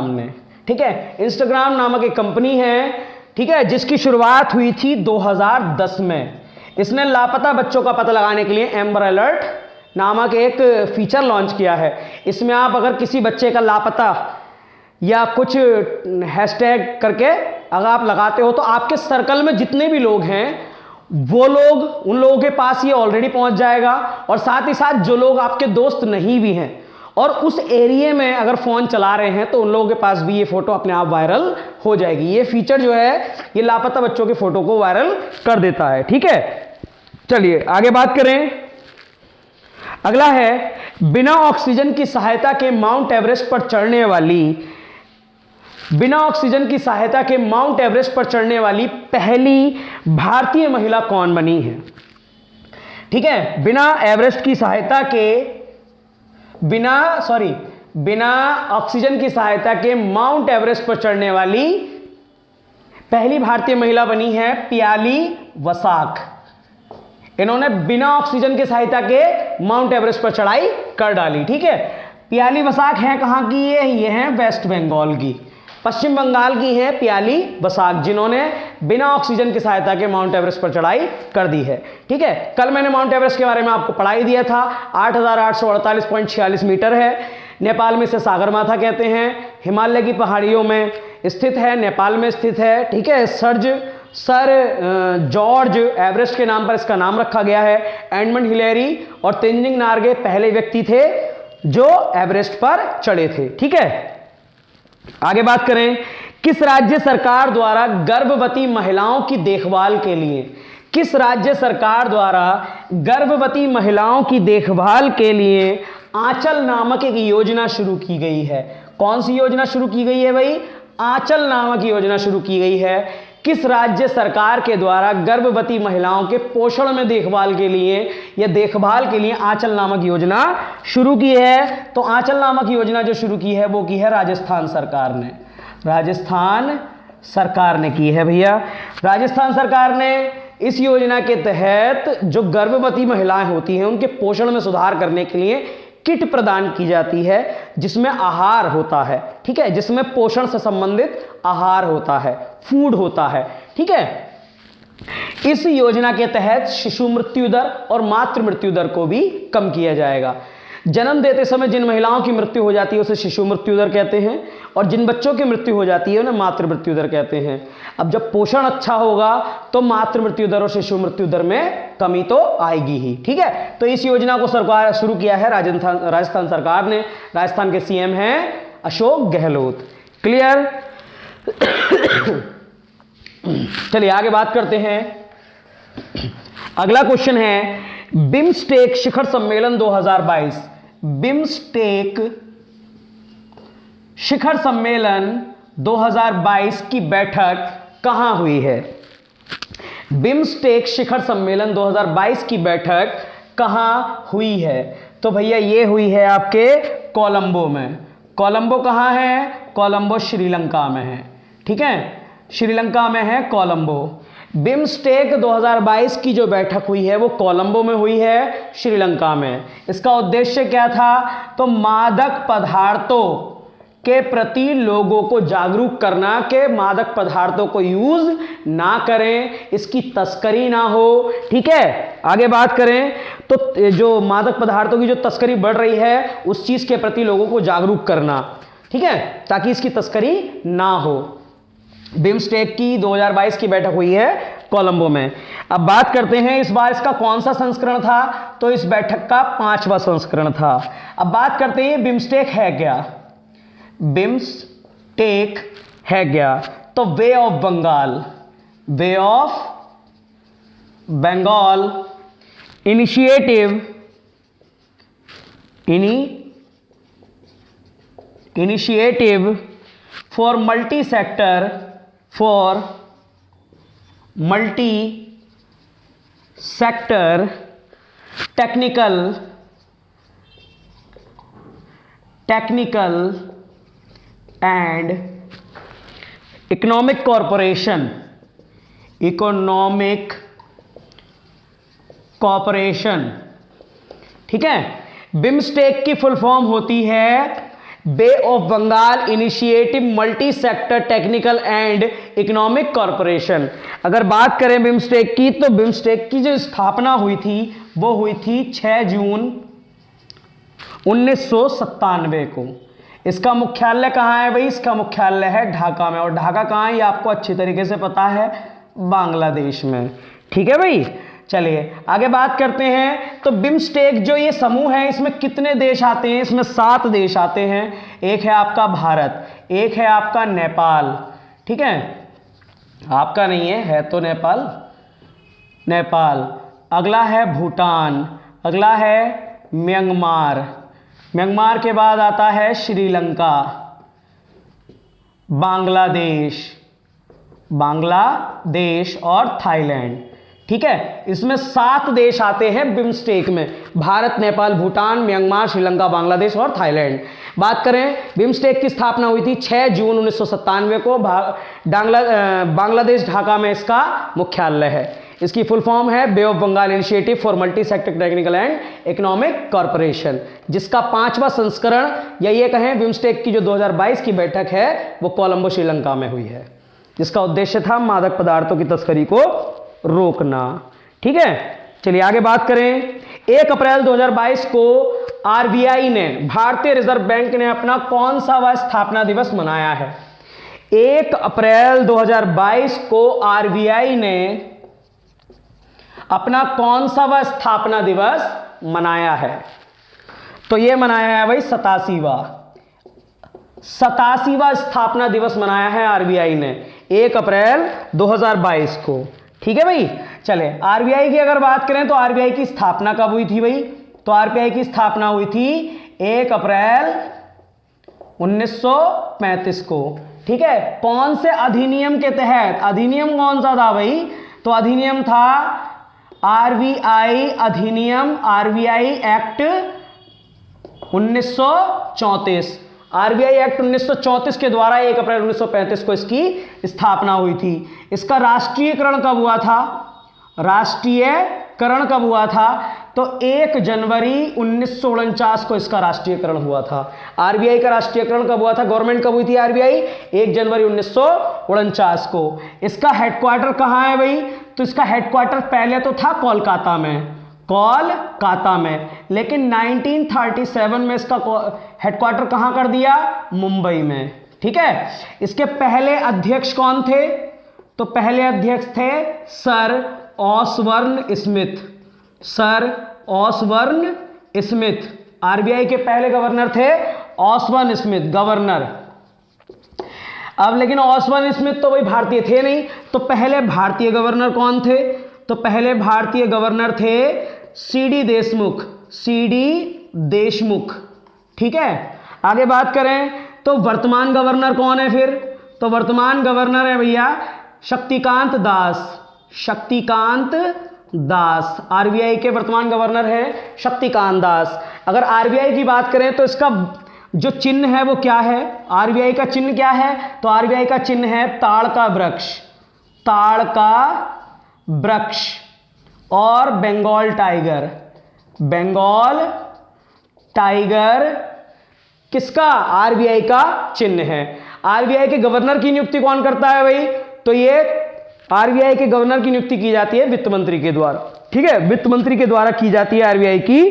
ने। ठीक है, इंस्टाग्राम नामक एक कंपनी है, ठीक है, जिसकी शुरुआत हुई थी 2010 में। इसने लापता बच्चों का पता लगाने के लिए एम्बर अलर्ट नामक एक फीचर लॉन्च किया है। इसमें आप अगर किसी बच्चे का लापता या कुछ हैशटैग करके अगर आप लगाते हो तो आपके सर्कल में जितने भी लोग हैं वो लोग, उन लोगों के पास ये ऑलरेडी पहुंच जाएगा। और साथ ही साथ जो लोग आपके दोस्त नहीं भी हैं और उस एरिया में अगर फ़ोन चला रहे हैं तो उन लोगों के पास भी ये फ़ोटो अपने आप वायरल हो जाएगी। ये फीचर जो है ये लापता बच्चों के फ़ोटो को वायरल कर देता है। ठीक है, चलिए आगे बात करें। अगला है, बिना ऑक्सीजन की सहायता के माउंट एवरेस्ट पर चढ़ने वाली पहली भारतीय महिला कौन बनी है? ठीक है, बिना ऑक्सीजन की सहायता के माउंट एवरेस्ट पर चढ़ने वाली पहली भारतीय महिला बनी है पियाली वसाक। इन्होंने बिना ऑक्सीजन की सहायता के माउंट एवरेस्ट पर चढ़ाई कर डाली। ठीक है, पियाली वसाक है कहां की? ये है वेस्ट बंगाल की, पश्चिम बंगाल की है पियाली वसाक, जिन्होंने बिना ऑक्सीजन की सहायता के माउंट एवरेस्ट पर चढ़ाई कर दी है। ठीक है, कल मैंने माउंट एवरेस्ट के बारे में आपको पढ़ाई दिया था। 8,848.46 मीटर है। नेपाल में इसे सागरमाथा कहते हैं। हिमालय की पहाड़ियों में स्थित है, नेपाल में स्थित है। ठीक है, सर जॉर्ज एवरेस्ट के नाम पर इसका नाम रखा गया है। एडमंड हिलेरी और तेंजिंग नार्गे पहले व्यक्ति थे जो एवरेस्ट पर चढ़े थे। ठीक है, आगे बात करें, किस राज्य सरकार द्वारा गर्भवती महिलाओं की देखभाल के लिए आंचल नामक एक योजना शुरू की गई है? कौन सी योजना शुरू की गई है भाई? आंचल नामक योजना शुरू की गई है। किस राज्य सरकार के द्वारा गर्भवती महिलाओं के पोषण में देखभाल के लिए आंचल नामक योजना शुरू की है? तो आंचल नामक योजना जो शुरू की है वो की है राजस्थान सरकार ने की है भैया। राजस्थान सरकार ने इस योजना के तहत जो गर्भवती महिलाएं होती हैं उनके पोषण में सुधार करने के लिए किट प्रदान की जाती है, जिसमें आहार होता है। ठीक है, जिसमें पोषण से संबंधित आहार होता है, फूड होता है। ठीक है, इस योजना के तहत शिशु मृत्यु दर और मातृ मृत्यु दर को भी कम किया जाएगा। जन्म देते समय जिन महिलाओं की मृत्यु हो जाती है उसे शिशु मृत्यु दर कहते हैं, और जिन बच्चों की मृत्यु हो जाती है उन्हें मातृ मृत्यु दर कहते हैं। अब जब पोषण अच्छा होगा तो मातृ मृत्यु दर और शिशु मृत्यु दर में कमी तो आएगी ही। ठीक है, तो इस योजना को सरकार शुरू किया है राजस्थान सरकार ने। राजस्थान के सीएम हैं अशोक गहलोत। क्लियर? चलिए आगे बात करते हैं। अगला क्वेश्चन है, बिम्स्टेक शिखर सम्मेलन 2022। बिम्स्टेक शिखर सम्मेलन 2022 की बैठक कहां हुई है? बिम्स्टेक शिखर सम्मेलन 2022 की बैठक कहां हुई है? तो भैया ये हुई है आपके कोलंबो में। कोलंबो कहां है? कोलंबो श्रीलंका में है। ठीक है, श्रीलंका में है कोलंबो। बिम्स्टेक 2022 की जो बैठक हुई है वो कोलंबो में हुई है, श्रीलंका में। इसका उद्देश्य क्या था? तो मादक पदार्थों के प्रति लोगों को जागरूक करना कि मादक पदार्थों को यूज ना करें, इसकी तस्करी ना हो। ठीक है, आगे बात करें तो जो मादक पदार्थों की जो तस्करी बढ़ रही है उस चीज के प्रति लोगों को जागरूक करना, ठीक है, ताकि इसकी तस्करी ना हो। बिम्स्टेक की 2022 की बैठक हुई है कोलंबो में। अब बात करते हैं इस बार इसका कौन सा संस्करण था? तो इस बैठक का 5वां संस्करण था। अब बात करते हैं बिम्स्टेक है क्या? बिम्स्टेक है क्या? तो bay of Bengal, bay of Bengal initiative, initiative for multi sector, for multi-sector technical and economic cooperation, ठीक है। बिम्स्टेक की फुल फॉर्म होती है Bay of Bengal initiative multi sector technical and economic corporation. अगर बात करें बिम्स्टेक की, तो बिम्स्टेक की जो स्थापना हुई थी वो हुई थी 6 जून 1997 को। इसका मुख्यालय कहाँ है भाई? इसका मुख्यालय है ढाका में। और ढाका कहाँ है ये आपको अच्छी तरीके से पता है, बांग्लादेश में। ठीक है भाई, चलिए आगे बात करते हैं। तो बिम्स्टेक जो ये समूह है इसमें कितने देश आते हैं? इसमें 7 देश आते हैं। एक है आपका भारत, एक है आपका नेपाल, ठीक है, आपका नहीं है तो नेपाल, नेपाल। अगला है भूटान, अगला है म्यांमार, म्यांमार के बाद आता है श्रीलंका, बांग्लादेश, बांग्लादेश और थाईलैंड। ठीक है, इसमें 7 देश आते हैं बिम्स्टेक में, भारत, नेपाल, भूटान, म्यांमार, श्रीलंका, बांग्लादेश और थाईलैंड। बात करें बिम्स्टेक की स्थापना हुई थी 6 जून 1997 को, बांग्लादेश ढाका में इसका मुख्यालय है। इसकी फुल फॉर्म है Bay of Bengal initiative for multi sector technical and economic corporation, जिसका 5वां संस्करण या ये कहें बिम्स्टेक की जो 2022 की बैठक है वो कोलंबो श्रीलंका में हुई है, जिसका उद्देश्य था मादक पदार्थों की तस्करी को रोकना। ठीक है, चलिए आगे बात करें। 1 अप्रैल 2022 को आरबीआई ने, भारतीय रिजर्व बैंक ने अपना कौन सा वह स्थापना दिवस मनाया है? 1 अप्रैल 2022 को आरबीआई ने अपना कौन सा वह स्थापना दिवस मनाया है? तो यह मनाया है भाई 87वां स्थापना दिवस मनाया है आरबीआई ने 1 अप्रैल 2022 को। ठीक है भाई, चले आरबीआई की अगर बात करें तो आरबीआई की स्थापना कब हुई थी भाई? तो आरबीआई की स्थापना हुई थी 1 अप्रैल 1935 को। ठीक है, कौन से अधिनियम के तहत? अधिनियम कौन सा था भाई? तो अधिनियम था आरबीआई अधिनियम, आरबीआई एक्ट 1934। आरबीआई एक्ट 1934 के द्वारा 1 अप्रैल 1935 को इसकी स्थापना हुई थी। इसका राष्ट्रीयकरण कब हुआ था? राष्ट्रीयकरण कब हुआ था? तो 1 जनवरी 1949 को इसका राष्ट्रीयकरण हुआ था। आरबीआई का राष्ट्रीयकरण कब हुआ था? गवर्नमेंट कब हुई थी आरबीआई? 1 जनवरी 1949 को। इसका हेडक्वार्टर कहाँ है भाई? तो इसका हेडक्वार्टर पहले तो था कोलकाता में, कोलकाता में, लेकिन 1937 में इसका हेडक्वार्टर कहां कर दिया? मुंबई में। ठीक है, इसके पहले अध्यक्ष कौन थे? तो पहले अध्यक्ष थे sir Osborne Smith, sir Osborne Smith. RBI के पहले गवर्नर थे ऑसबर्न स्मिथ, गवर्नर। अब लेकिन ऑसबर्न स्मिथ तो भाई भारतीय थे नहीं, तो पहले भारतीय गवर्नर कौन थे? तो पहले भारतीय गवर्नर थे सीडी देशमुख, सीडी देशमुख। ठीक है, आगे बात करें तो वर्तमान गवर्नर कौन है फिर? तो वर्तमान गवर्नर है भैया शक्तिकांत दास। शक्तिकांत दास आरबीआई के वर्तमान गवर्नर है शक्तिकांत दास। अगर आरबीआई की बात करें तो इसका जो चिन्ह है वो क्या है? आरबीआई का चिन्ह क्या है? तो आरबीआई का चिन्ह है ताड़ का वृक्ष। ताड़ का वृक्ष और बंगाल टाइगर। बंगाल टाइगर किसका? आरबीआई का चिन्ह है। आरबीआई के गवर्नर की नियुक्ति कौन करता है भाई? तो ये आरबीआई के गवर्नर की नियुक्ति की जाती है वित्त मंत्री के द्वारा। ठीक है, वित्त मंत्री के द्वारा की जाती है आरबीआई की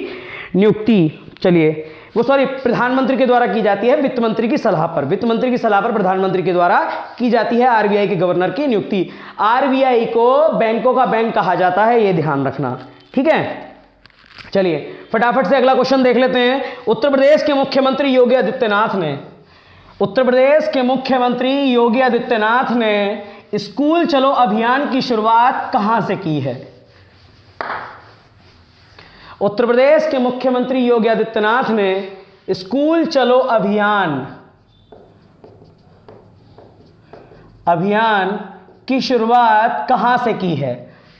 नियुक्ति। चलिए वो सॉरी प्रधानमंत्री के द्वारा की जाती है वित्त मंत्री की सलाह पर। वित्त मंत्री की सलाह पर प्रधानमंत्री के द्वारा की जाती है आरबीआई के गवर्नर की नियुक्ति। आरबीआई को बैंकों का बैंक कहा जाता है, ये ध्यान रखना। ठीक है, चलिए फटाफट से अगला क्वेश्चन देख लेते हैं। उत्तर प्रदेश के मुख्यमंत्री योगी आदित्यनाथ ने, उत्तर प्रदेश के मुख्यमंत्री योगी आदित्यनाथ ने स्कूल चलो अभियान की शुरुआत कहां से की है? उत्तर प्रदेश के मुख्यमंत्री योगी आदित्यनाथ ने स्कूल चलो अभियान की शुरुआत कहां से की है?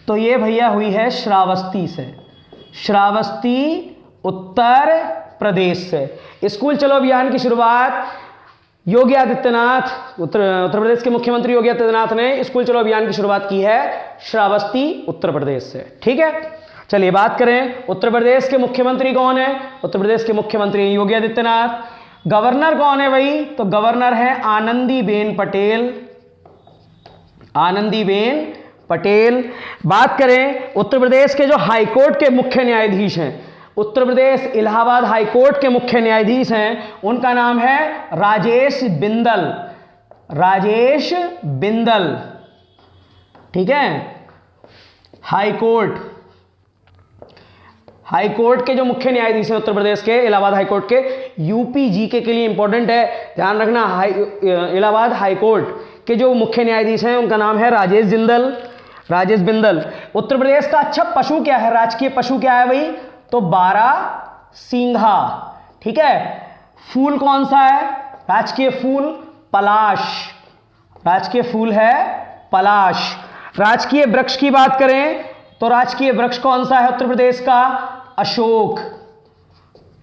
तो ये भैया हुई है श्रावस्ती से। श्रावस्ती उत्तर प्रदेश से स्कूल चलो अभियान की शुरुआत योगी आदित्यनाथ, उत्तर प्रदेश के मुख्यमंत्री योगी आदित्यनाथ ने स्कूल चलो अभियान की शुरुआत की है श्रावस्ती उत्तर प्रदेश से। ठीक है, चलिए बात करें उत्तर प्रदेश के मुख्यमंत्री कौन है? उत्तर प्रदेश के मुख्यमंत्री योगी आदित्यनाथ। गवर्नर कौन है भाई? तो गवर्नर है आनंदीबेन पटेल। आनंदीबेन पटेल। बात करें उत्तर प्रदेश के जो हाईकोर्ट के मुख्य न्यायाधीश हैं, उत्तर प्रदेश इलाहाबाद हाईकोर्ट के मुख्य न्यायाधीश हैं, उनका नाम है राजेश बिंदल। राजेश बिंदल। ठीक है, हाईकोर्ट के जो मुख्य न्यायाधीश हैं उत्तर प्रदेश के इलाहाबाद हाईकोर्ट के, यूपी जीके के लिए इंपॉर्टेंट है, ध्यान रखना। इलाहाबाद हाईकोर्ट के जो मुख्य न्यायाधीश हैं उनका नाम है राजेश बिंदल। उत्तर प्रदेश का अच्छा पशु क्या है? राजकीय पशु क्या है भाई? तो बारहसिंघा। ठीक है, फूल कौन सा है? राजकीय फूल पलाश। राजकीय फूल है पलाश। राजकीय वृक्ष की बात करें तो राजकीय वृक्ष कौन सा है उत्तर प्रदेश का? अशोक।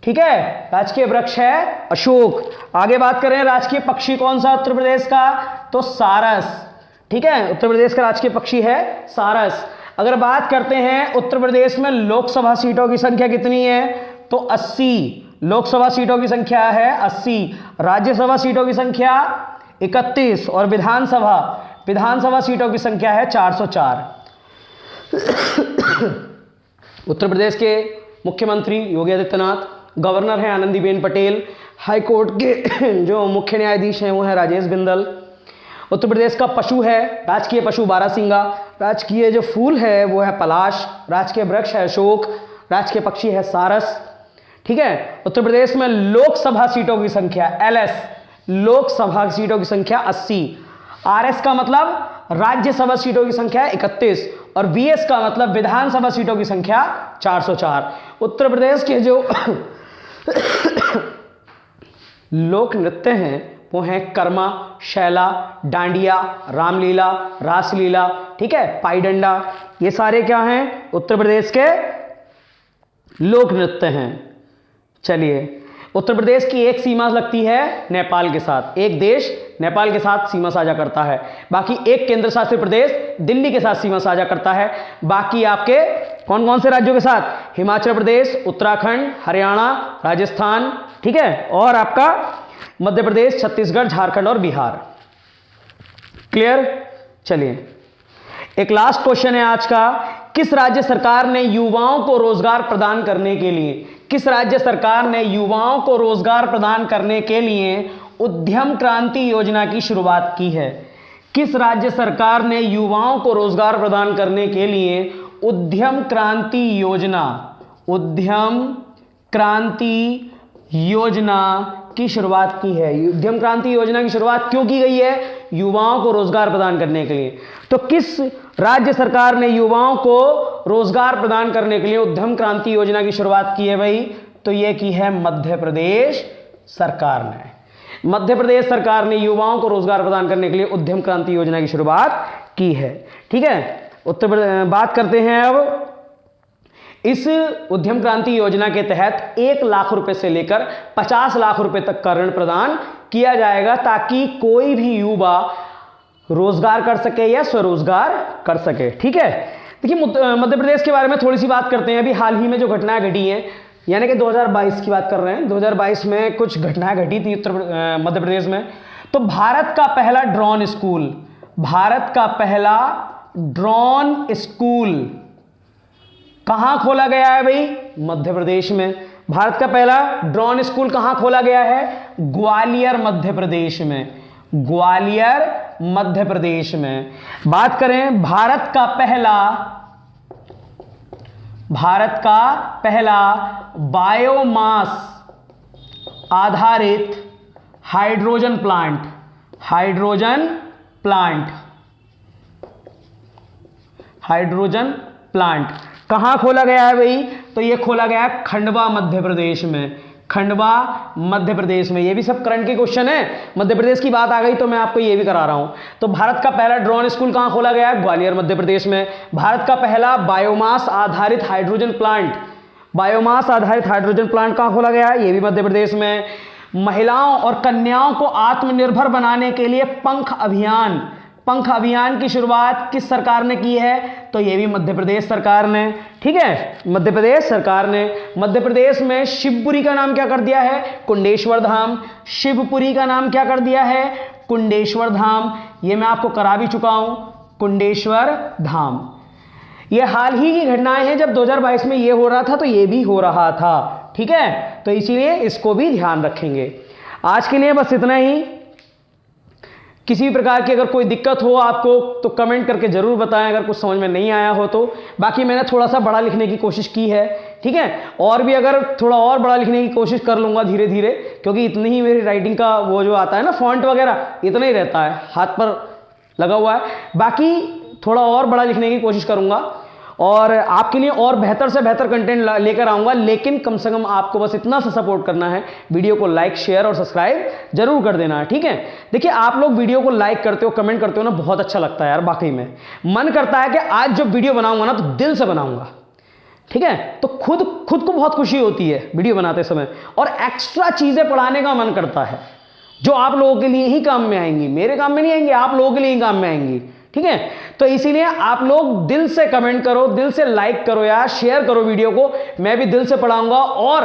ठीक है, राजकीय वृक्ष है अशोक। आगे बात करें राजकीय पक्षी कौन सा उत्तर प्रदेश का? तो सारस। ठीक है, उत्तर प्रदेश का राजकीय पक्षी है सारस। अगर बात करते हैं उत्तर प्रदेश में लोकसभा सीटों की संख्या कितनी है? तो 80 लोकसभा सीटों की संख्या है 80। राज्यसभा सीटों की संख्या 31 और विधानसभा सीटों की संख्या है 404। उत्तर प्रदेश के मुख्यमंत्री योगी आदित्यनाथ, गवर्नर है आनंदीबेन पटेल, हाईकोर्ट के जो मुख्य न्यायाधीश हैं वो है राजेश बिंदल। उत्तर प्रदेश का पशु है राजकीय पशु बारहसिंगा, राजकीय जो फूल है वो है पलाश, राजकीय वृक्ष है अशोक, राजकीय पक्षी है सारस। ठीक है, उत्तर प्रदेश में लोकसभा सीटों की संख्या LS, लोकसभा सीटों की संख्या 80, RS का मतलब राज्यसभा सीटों की संख्या 31 और VS का मतलब विधानसभा सीटों की संख्या 404। उत्तर प्रदेश के जो लोक नृत्य हैं वो हैं कर्मा, शैला, डांडिया, रामलीला, रासलीला। ठीक है, पाईडंडा, ये सारे क्या हैं? उत्तर प्रदेश के लोक नृत्य हैं। चलिए, उत्तर प्रदेश की एक सीमा लगती है नेपाल के साथ, एक देश नेपाल के साथ सीमा साझा करता है, बाकी एक केंद्र शासित प्रदेश दिल्ली के साथ सीमा साझा करता है। बाकी आपके कौन कौन से राज्यों के साथ? हिमाचल प्रदेश, उत्तराखंड, हरियाणा, राजस्थान। ठीक है, और आपका मध्य प्रदेश, छत्तीसगढ़, झारखंड और बिहार। क्लियर? चलिए, एक लास्ट क्वेश्चन है आज का। किस राज्य सरकार ने युवाओं को रोजगार प्रदान करने के लिए, किस राज्य सरकार ने युवाओं को रोजगार प्रदान करने के लिए उद्यम क्रांति योजना की शुरुआत की है? किस राज्य सरकार ने युवाओं को रोजगार प्रदान करने के लिए उद्यम क्रांति योजना की शुरुआत की है? उद्यम क्रांति योजना की शुरुआत क्यों की गई है? युवाओं को रोजगार प्रदान करने के लिए। तो किस राज्य सरकार ने युवाओं को रोजगार प्रदान करने के लिए उद्यम क्रांति योजना की शुरुआत की है भाई? तो यह की है मध्य प्रदेश सरकार ने। मध्य प्रदेश सरकार ने युवाओं को रोजगार प्रदान करने के लिए उद्यम क्रांति योजना की शुरुआत की है। ठीक है, बात करते हैं अब इस उद्यम क्रांति योजना के तहत 1 लाख रुपए से लेकर 50 लाख रुपए तक का ऋण प्रदान किया जाएगा ताकि कोई भी युवा रोजगार कर सके या स्वरोजगार कर सके। ठीक है, देखिए मध्य प्रदेश के बारे में थोड़ी सी बात करते हैं। अभी हाल ही में जो घटनाएं घटी हैं, यानी कि 2022 की बात कर रहे हैं, 2022 में कुछ घटनाएं घटी थी मध्य प्रदेश में। तो भारत का पहला ड्रोन स्कूल कहां खोला गया है भाई? मध्य प्रदेश में। भारत का पहला ड्रोन स्कूल कहां खोला गया है? ग्वालियर मध्य प्रदेश में। ग्वालियर मध्य प्रदेश में। बात करें भारत का पहला बायोमास आधारित हाइड्रोजन प्लांट कहां खोला गया है भाई? तो यह खोला गया है खंडवा मध्य प्रदेश में। ये भी सब करंट के क्वेश्चन है, मध्य प्रदेश की बात आ गई तो मैं आपको ये भी करा रहा हूं। तो भारत का पहला ड्रोन स्कूल कहां खोला गया है? ग्वालियर मध्य प्रदेश में। भारत का पहला बायोमास आधारित हाइड्रोजन प्लांट कहां खोला गया है? ये भी मध्य प्रदेश में। महिलाओं और कन्याओं को आत्मनिर्भर बनाने के लिए पंख अभियान की शुरुआत किस सरकार ने की है? तो ये भी मध्य प्रदेश सरकार ने। ठीक है, मध्य प्रदेश सरकार ने। मध्य प्रदेश में शिवपुरी का नाम क्या कर दिया है? कुंडेश्वर धाम। शिवपुरी का नाम क्या कर दिया है? कुंडेश्वर धाम। ये मैं आपको करा भी चुका हूं, कुंडेश्वर धाम। ये हाल ही की घटनाएं हैं, जब 2022 में ये हो रहा था तो ये भी हो रहा था। ठीक है, तो इसीलिए इसको भी ध्यान रखेंगे। आज के लिए बस इतना ही। किसी भी प्रकार की अगर कोई दिक्कत हो आपको तो कमेंट करके जरूर बताएं, अगर कुछ समझ में नहीं आया हो तो। बाकी मैंने थोड़ा सा बड़ा लिखने की कोशिश की है। ठीक है, और भी अगर थोड़ा और बड़ा लिखने की कोशिश कर लूंगा धीरे धीरे, क्योंकि इतनी ही मेरी राइटिंग का वो जो आता है ना फॉन्ट वगैरह, इतना ही रहता है, हाथ पर लगा हुआ है। बाकी थोड़ा और बड़ा लिखने की कोशिश करूंगा और आपके लिए और बेहतर से बेहतर कंटेंट लेकर आऊंगा। लेकिन कम से कम आपको बस इतना सा सपोर्ट करना है, वीडियो को लाइक, शेयर और सब्सक्राइब जरूर कर देना है। ठीक है, देखिए आप लोग वीडियो को लाइक करते हो, कमेंट करते हो ना, बहुत अच्छा लगता है यार। वाकई में मन करता है कि आज जो वीडियो बनाऊंगा ना तो दिल से बनाऊंगा। ठीक है, तो खुद को बहुत खुशी होती है वीडियो बनाते समय, और एक्स्ट्रा चीजें पढ़ाने का मन करता है जो आप लोगों के लिए ही काम में आएंगी, मेरे काम में नहीं आएंगी, आप लोगों के लिए ही काम में आएंगी। ठीक है, तो इसीलिए आप लोग दिल से कमेंट करो, दिल से लाइक करो यार, शेयर करो वीडियो को, मैं भी दिल से पढ़ाऊंगा। और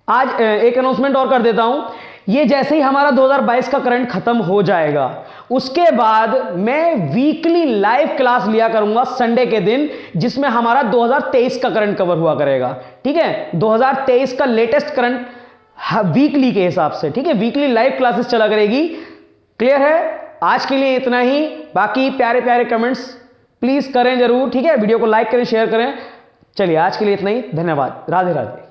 आज एक अनाउंसमेंट और कर देता हूं, ये जैसे ही हमारा 2022 का करंट खत्म हो जाएगा उसके बाद मैं वीकली लाइव क्लास लिया करूंगा संडे के दिन, जिसमें हमारा 2023 का करंट कवर हुआ करेगा। ठीक है, 2023 का लेटेस्ट करंट वीकली के हिसाब से। ठीक है, वीकली लाइव क्लासेस चला करेगी। क्लियर है? आज के लिए इतना ही। बाकी प्यारे प्यारे कमेंट्स प्लीज करें जरूर। ठीक है, वीडियो को लाइक करें, शेयर करें। चलिए आज के लिए इतना ही, धन्यवाद, राधे राधे।